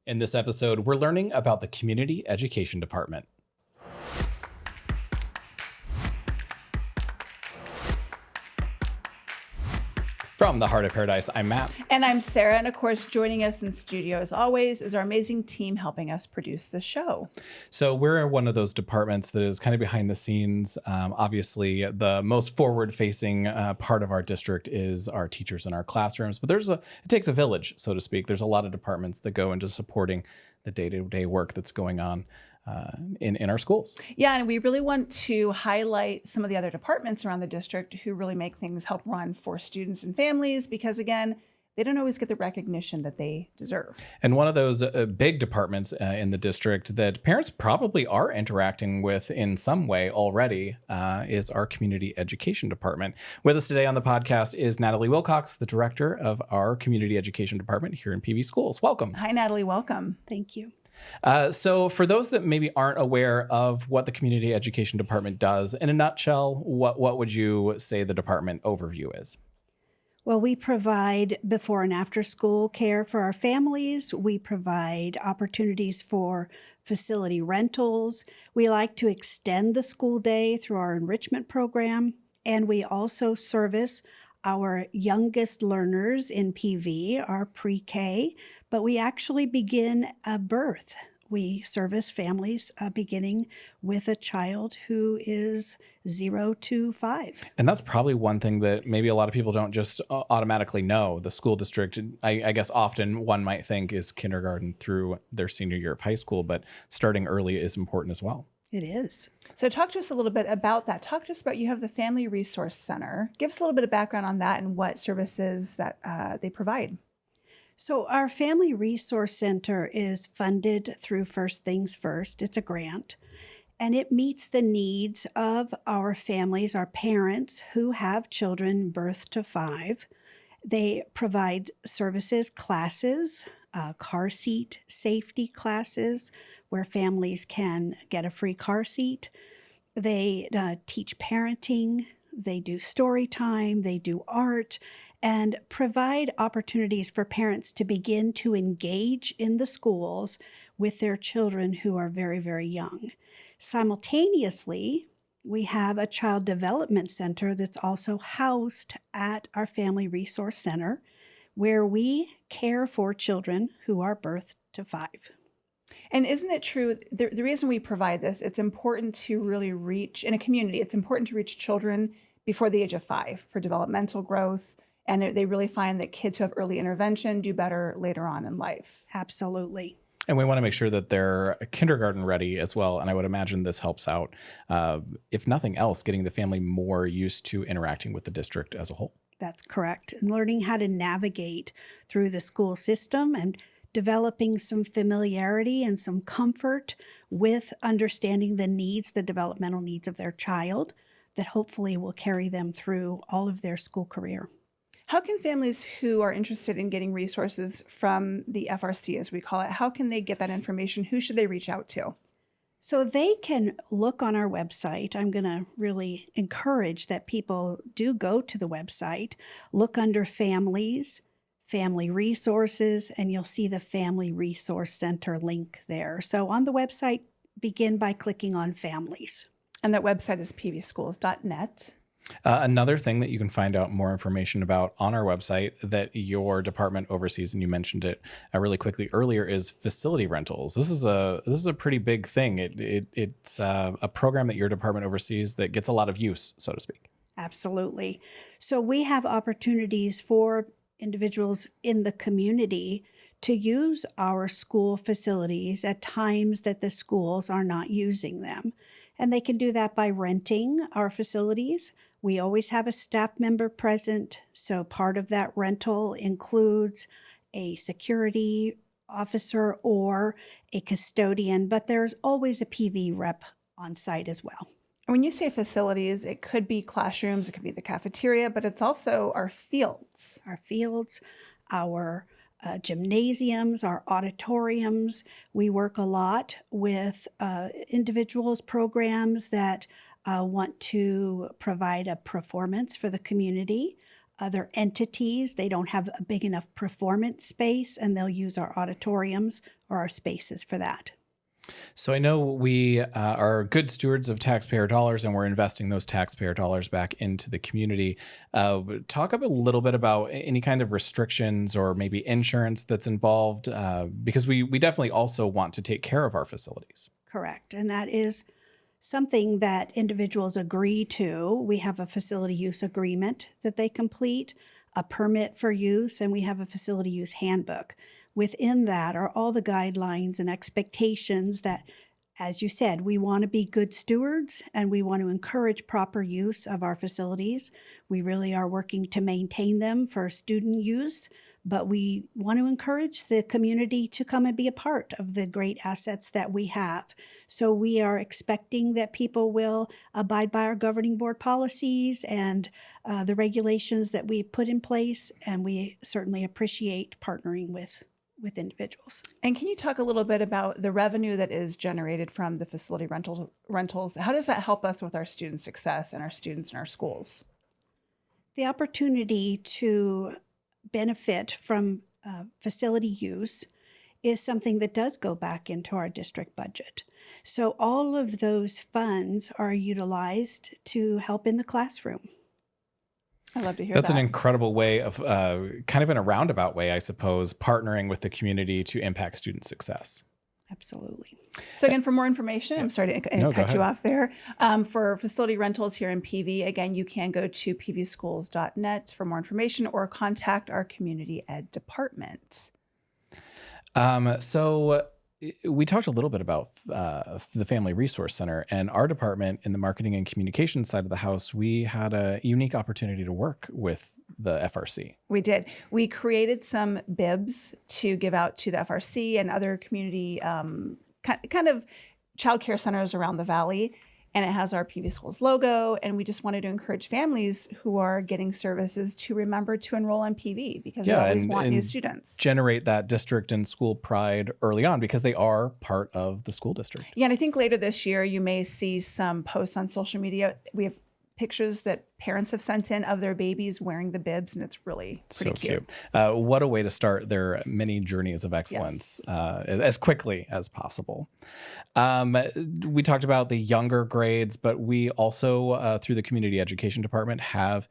In this episode, we're learning about the Community Education Department. From the Heart of Paradise, I'm Matt. And I'm Sarah. And of course, joining us in studio as always is our amazing team helping us produce the show. So we're one of those departments that is kind of behind the scenes. Obviously, the most forward-facing part of our district is our teachers in our classrooms. But it takes a village, so to speak. There's a lot of departments that go into supporting the day-to-day work that's going on in our schools. Yeah, and we really want to highlight some of the other departments around the district who really make things help run for students and families because, again, they don't always get the recognition that they deserve. And one of those big departments in the district that parents probably are interacting with in some way already is our Community Education Department. With us today on the podcast is Natalie Wilcox, the director of our Community Education Department here in PVSchools. Welcome. Hi, Natalie. Welcome. Thank you. So for those that maybe aren't aware of what the Community Education Department does, in a nutshell, what would you say the department overview is? Well, we provide before and after school care for our families. We provide opportunities for facility rentals. We like to extend the school day through our enrichment program. And we also service our youngest learners in PV, our pre-K, but we actually begin birth. We service families beginning with a child who is 0 to 5. And that's probably one thing that maybe a lot of people don't just automatically know. The school district, I guess often one might think is kindergarten through their senior year of high school, but starting early is important as well. It is. So talk to us a little bit about that. Talk to us about, you have the Family Resource Center. Give us a little bit of background on that and what services that they provide. So our Family Resource Center is funded through First Things First. It's a grant, and it meets the needs of our families, our parents who have children birth to 5. They provide services, classes, car seat safety classes where families can get a free car seat. They teach parenting, they do story time, they do art, and provide opportunities for parents to begin to engage in the schools with their children who are very, very young. Simultaneously, we have a child development center that's also housed at our Family Resource Center, where we care for children who are birth to 5. And isn't it true, the reason we provide this, it's important to really reach, in a community, it's important to reach children before the age of 5 for developmental growth. And they really find that kids who have early intervention do better later on in life. Absolutely. And we want to make sure that they're kindergarten ready as well. And I would imagine this helps out, if nothing else, getting the family more used to interacting with the district as a whole. That's correct. And learning how to navigate through the school system and developing some familiarity and some comfort with understanding the needs, the developmental needs of their child that hopefully will carry them through all of their school career. How can families who are interested in getting resources from the FRC, as we call it, how can they get that information? Who should they reach out to? So they can look on our website. I'm going to really encourage that people do go to the website, look under families, family resources, and you'll see the Family Resource Center link there. So on the website, begin by clicking on families. And that website is pvschools.net. Another thing that you can find out more information about on our website that your department oversees, and you mentioned it really quickly earlier, is facility rentals. This is a pretty big thing. It's a program that your department oversees that gets a lot of use, so to speak. Absolutely. So we have opportunities for individuals in the community to use our school facilities at times that the schools are not using them. And they can do that by renting our facilities. We always have a staff member present, so part of that rental includes a security officer or a custodian, but there's always a PV rep on site as well. When you say facilities, it could be classrooms, it could be the cafeteria, but it's also our fields. Our fields, our gymnasiums, our auditoriums. We work a lot with individuals, programs that want to provide a performance for the community. other entities. They don't have a big enough performance space, and they'll use our auditoriums or our spaces for that. So I know we are good stewards of taxpayer dollars, and we're investing those taxpayer dollars back into the community. Talk a little bit about any kind of restrictions or maybe insurance that's involved, because we definitely also want to take care of our facilities. Correct. And that is something that individuals agree to. We have a facility use agreement that they complete, a permit for use, and we have a facility use handbook. Within that are all the guidelines and expectations that, as you said, we want to be good stewards and we want to encourage proper use of our facilities. We really are working to maintain them for student use, but we want to encourage the community to come and be a part of the great assets that we have. So we are expecting that people will abide by our governing board policies and the regulations that we've put in place, and we certainly appreciate partnering with individuals. And can you talk a little bit about the revenue that is generated from the facility rentals? How does that help us with our student success and our students in our schools? The opportunity to benefit from facility use is something that does go back into our district budget. So all of those funds are utilized to help in the classroom. I love to hear That's that. an incredible way of, kind of in a roundabout way, I suppose, partnering with the community to impact student success. Absolutely. So again, for more information, I'm sorry to No, go cut you ahead. off there. For facility rentals here in PV, again, you can go to pvschools.net for more information or contact our community ed department. So we talked a little bit about the Family Resource Center, and our department in the marketing and communications side of the house, we had a unique opportunity to work with the FRC. We did. We created some bibs to give out to the FRC and other community kind of childcare centers around the valley. And it has our PV Schools logo. And we just wanted to encourage families who are getting services to remember to enroll in PV because we always want new students. Generate that district and school pride early on because they are part of the school district. Yeah, and I think later this year you may see some posts on social media. We have pictures that parents have sent in of their babies wearing the bibs, and it's really pretty cute. What a way to start their many journeys of excellence as quickly as possible. We talked about the younger grades, but we also, through the Community Education Department, have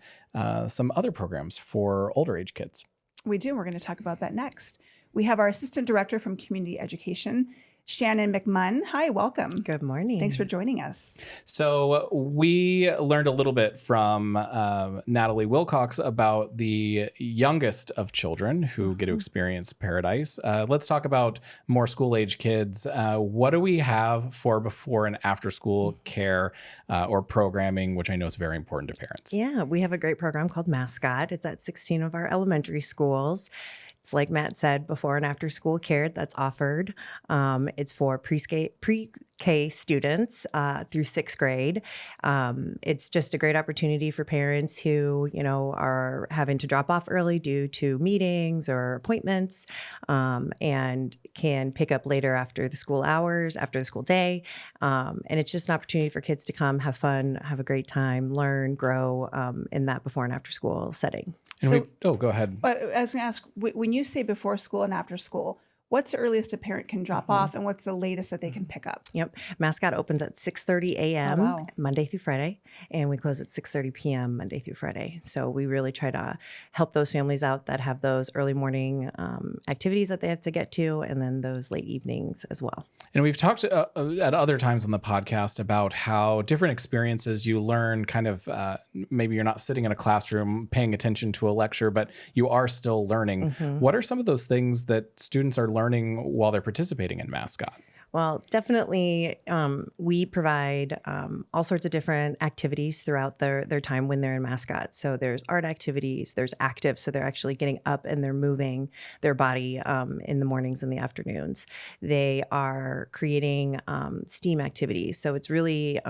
some other programs for older age kids. We do. We're going to talk about that next. We have our Assistant Director from Community Education, Shannon Macmunn. Hi, welcome. Good morning. Thanks for joining us. So we learned a little bit from Natalie Wilcox about the youngest of children who get to experience paradise. Let's talk about more school-age kids. What do we have for before and after school care or programming, which I know is very important to parents? Yeah, we have a great program called Mascot. It's at 16 of our elementary schools. It's like Matt said, before and after school care that's offered. It's for pre-K students through sixth grade. It's just a great opportunity for parents who, are having to drop off early due to meetings or appointments, and can pick up later after the school hours, after the school day. And it's just an opportunity for kids to come, have fun, have a great time, learn, grow in that before and after school setting. And go ahead. But I was going to ask, when you say before school and after school, what's the earliest a parent can drop off and what's the latest that they can pick up? Yep. Mascot opens at 6:30 a.m. Oh, wow. Monday through Friday, and we close at 6:30 p.m. Monday through Friday. So we really try to help those families out that have those early morning activities that they have to get to, and then those late evenings as well. And we've talked at other times on the podcast about how different experiences you learn kind of, maybe you're not sitting in a classroom paying attention to a lecture, but you are still learning. Mm-hmm. What are some of those things that students are learning while they're participating in Mascot? Well, definitely, we provide all sorts of different activities throughout their time when they're in Mascot. So there's art activities, there's active, so they're actually getting up and they're moving their body in the mornings and the afternoons. They are creating STEAM activities. So it's really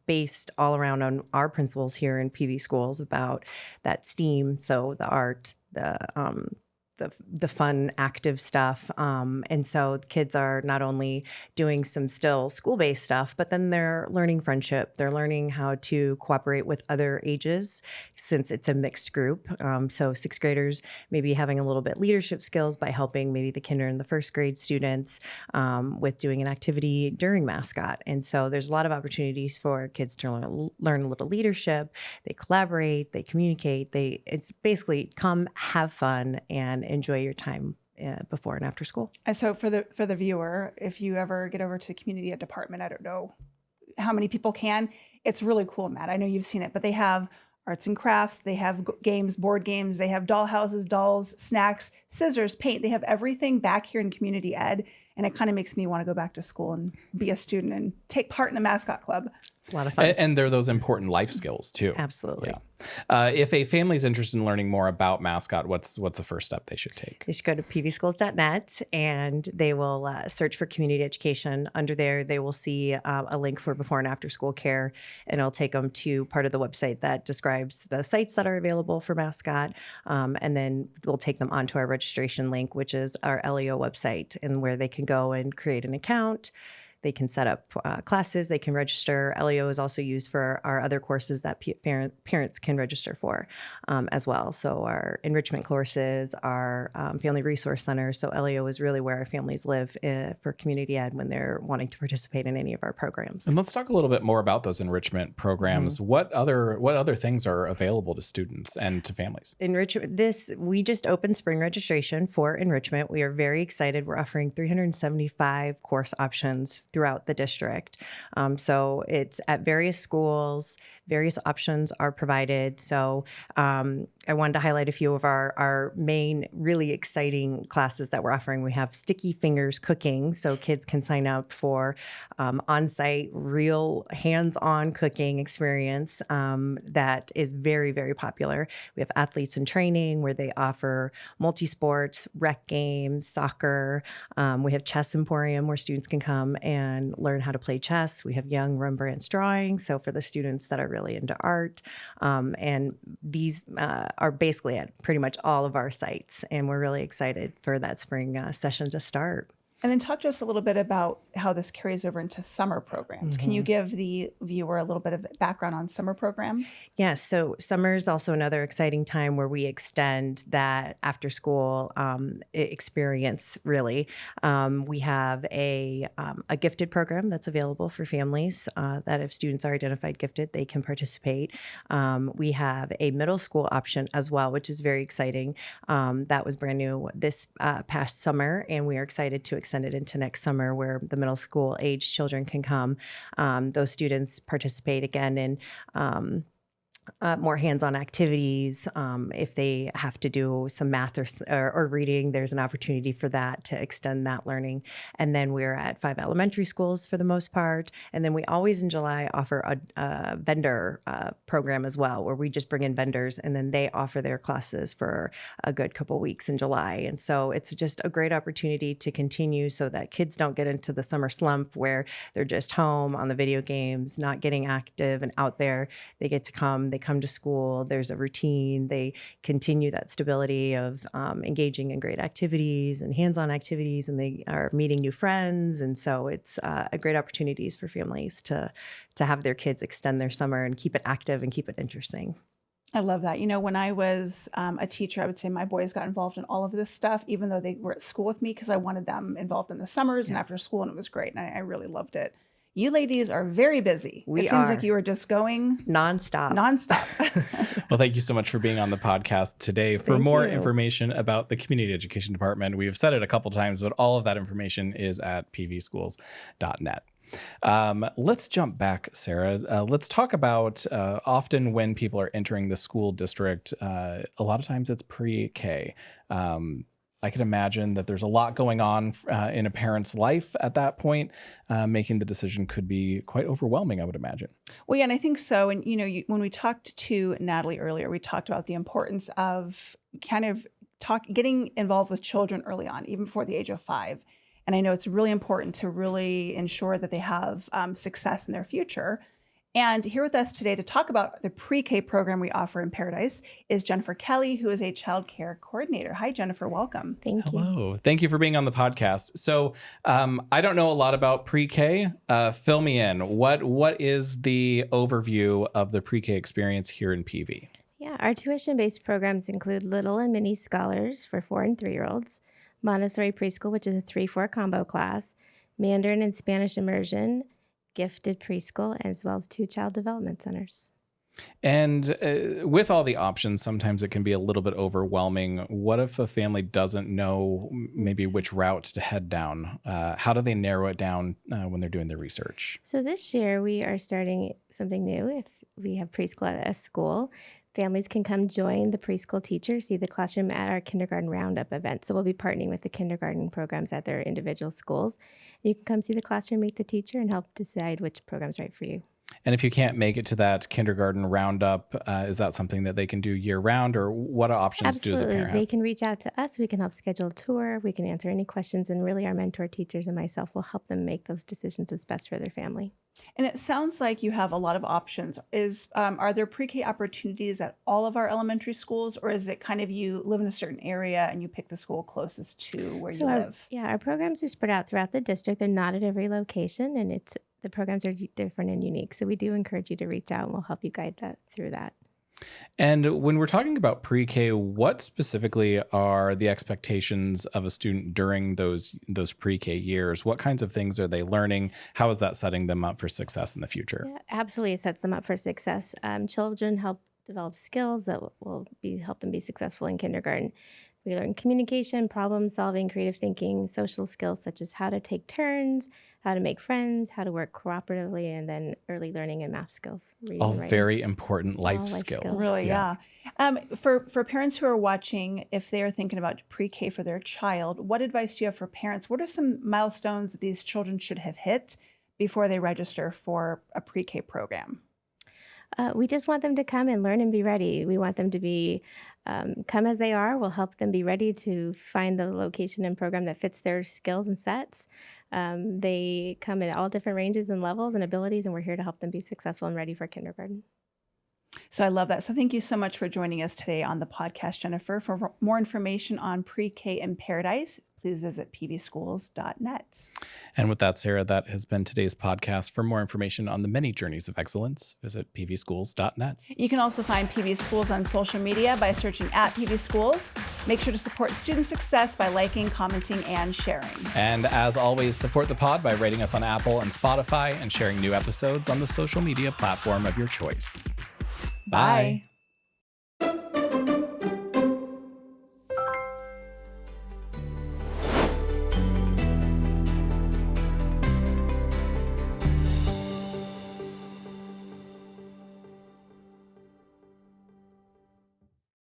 based all around on our principles here in PV Schools about that STEAM, so the art, the the fun, active stuff. And so kids are not only doing some still school-based stuff, but then they're learning friendship. They're learning how to cooperate with other ages since it's a mixed group. So sixth graders maybe having a little bit leadership skills by helping maybe the kinder and the first grade students with doing an activity during mascot. And so there's a lot of opportunities for kids to learn a little leadership. They collaborate, they communicate. It's basically come, have fun, and enjoy your time before and after school. And so for the viewer, if you ever get over to the community ed department, I don't know how many people can. It's really cool, Matt. I know you've seen it, but they have arts and crafts, they have games, board games, they have doll houses, dolls, snacks, scissors, paint. They have everything back here in community ed. And it kind of makes me want to go back to school and be a student and take part in the mascot club. It's a lot of fun. And they're those important life skills too. Absolutely. Yeah. If a family is interested in learning more about mascot, what's the first step they should take? They should go to pvschools.net and they will search for community education. Under there, they will see a link for before and after school care, and it'll take them to part of the website that describes the sites that are available for mascot. And then we'll take them onto our registration link, which is our LEO website, and where they can go and create an account. They can set up classes, they can register. LEO is also used for our other courses that parents can register for as well. So our enrichment courses, our family resource center. So LEO is really where our families live for community ed when they're wanting to participate in any of our programs. And let's talk a little bit more about those enrichment programs. Mm-hmm. What other things are available to students and to families? Enrichment. We just opened spring registration for enrichment. We are very excited. We're offering 375 course options throughout the district. So it's at various schools, various options are provided. So I wanted to highlight a few of our main really exciting classes that we're offering. We have Sticky Fingers Cooking, so kids can sign up for on-site, real hands-on cooking experience that is very, very popular. We have Athletes in Training, where they offer multi-sports, rec games, soccer. We have Chess Emporium, where students can come and learn how to play chess. We have Young Rembrandt's Drawing, so for the students that are really into art. And these are basically at pretty much all of our sites, and we're really excited for that spring session to start. And then talk to us a little bit about how this carries over into summer programs. Mm-hmm. Can you give the viewer a little bit of background on summer programs? Yeah, so summer is also another exciting time where we extend that after school experience, really. We have a gifted program that's available for families that if students are identified gifted, they can participate. We have a middle school option as well, which is very exciting. That was brand new this past summer, and we are excited to extend it into next summer, where the middle school age children can come. Those students participate again in more hands-on activities. If they have to do some math or reading, there's an opportunity for that to extend that learning. And then we're at 5 elementary schools for the most part. And then we always in July offer a vendor program as well, where we just bring in vendors and then they offer their classes for a good couple weeks in July. And so it's just a great opportunity to continue so that kids don't get into the summer slump where they're just home on the video games, not getting active and out there. They get to come. They come to school, there's a routine, they continue that stability of engaging in great activities and hands-on activities, and they are meeting new friends. And so it's a great opportunities for families to have their kids extend their summer and keep it active and keep it interesting. I love that. You know, when I was a teacher, I would say my boys got involved in all of this stuff, even though they were at school with me, because I wanted them involved in the summers and after school, and it was great. And I really loved it. You ladies are very busy. It seems like you are just going nonstop. Well, thank you so much for being on the podcast today. For more information about the Community Education Department, we have said it a couple times, but all of that information is at pvschools.net. Let's jump back, Sarah. Let's talk about often when people are entering the school district, a lot of times it's pre-K. I can imagine that there's a lot going on in a parent's life at that point. Making the decision could be quite overwhelming, I would imagine. Well, yeah, and I think so. And, you know, when we talked to Natalie earlier, we talked about the importance of kind of getting involved with children early on, even before the age of 5. And I know it's really important to really ensure that they have success in their future. And here with us today to talk about the pre-K program we offer in Paradise is Jennifer Kelly, who is a Childcare Coordinator. Hi, Jennifer. Welcome. Thank you. Hello. Thank you for being on the podcast. So I don't know a lot about pre-K. Fill me in. What is the overview of the pre-K experience here in PV? Yeah, our tuition-based programs include Little and Mini Scholars for 4 and 3-year-olds, Montessori Preschool, which is a 3-4 combo class, Mandarin and Spanish immersion, gifted preschool, as well as 2 child development centers. And with all the options, sometimes it can be a little bit overwhelming. What if a family doesn't know maybe which route to head down? How do they narrow it down when they're doing their research? So this year we are starting something new. If we have preschool at a school, families can come join the preschool teacher, see the classroom at our kindergarten roundup event. So we'll be partnering with the kindergarten programs at their individual schools. You can come see the classroom, meet the teacher, and help decide which program's right for you. And if you can't make it to that kindergarten roundup, is that something that they can do year round, or what options do as a parent have? They can reach out to us. We can help schedule a tour. We can answer any questions. And really our mentor teachers and myself will help them make those decisions that's best for their family. And it sounds like you have a lot of options. Are there pre-K opportunities at all of our elementary schools, or is it kind of you live in a certain area and you pick the school closest to where you live? Our programs are spread out throughout the district. They're not at every location, and the programs are different and unique. So we do encourage you to reach out, and we'll help you guide that through that. And when we're talking about pre-K, what specifically are the expectations of a student during those pre-K years? What kinds of things are they learning? How is that setting them up for success in the future? Yeah, absolutely. It sets them up for success. Children help develop skills that will help them be successful in kindergarten. We learn communication, problem solving, creative thinking, social skills such as how to take turns, how to make friends, how to work cooperatively, and then early learning and math skills. All very important life skills. Really, yeah. For parents who are watching, if they are thinking about pre-K for their child, what advice do you have for parents? What are some milestones that these children should have hit before they register for a pre-K program? We just want them to come and learn and be ready. We want them to be come as they are. We'll help them be ready to find the location and program that fits their skills and sets. They come at all different ranges and levels and abilities, and we're here to help them be successful and ready for kindergarten. So I love that. So thank you so much for joining us today on the podcast, Jennifer. For more information on pre-K in Paradise, please visit PVSchools.net. And with that, Sarah, that has been today's podcast. For more information on the many journeys of excellence, visit PVSchools.net. You can also find PV Schools on social media by searching at PV Schools. Make sure to support student success by liking, commenting, and sharing. And as always, support the pod by rating us on Apple and Spotify and sharing new episodes on the social media platform of your choice. Bye.